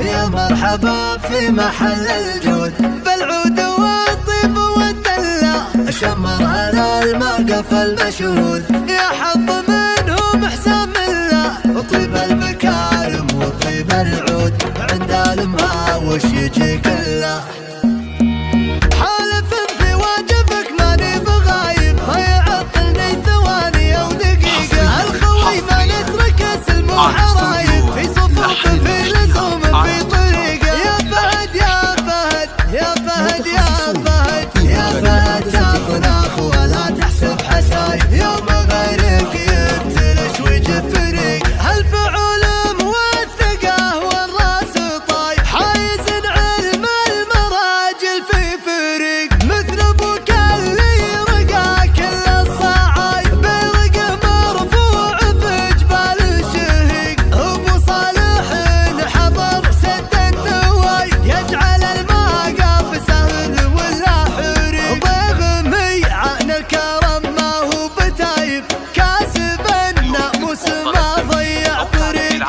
يا مرحبا في محل الجود بالعود والطيب والدلة شمر على الموقف المشهود يا حظ منهم حسام الله وطيب المكارم وطيب العود عند المها وش يجي كله حالف في واجبك ماني بغايب ما يعطلني ثواني او دقيقة الخوي ما نترك سلم وحرايب في صفوف في لزوم في طريقة يا فهد يا فهد يا فهد يا فهد يا فهد تطنخ ولا تحسب حسايب يوم غيرك يبتلش ويجفرق هالفعول موثقه والراس طايب حايز علم المراجل في فريق مثل ابوك اللي رقى كل الصعايب برقه مرفوع في جبال الشهيق ابو صالح حضر سد النواي يجعل الموقف سهل ولا حريق ضيغمي عن الكرم ما هو بتايب كاسب الناموس ما ضيع طريق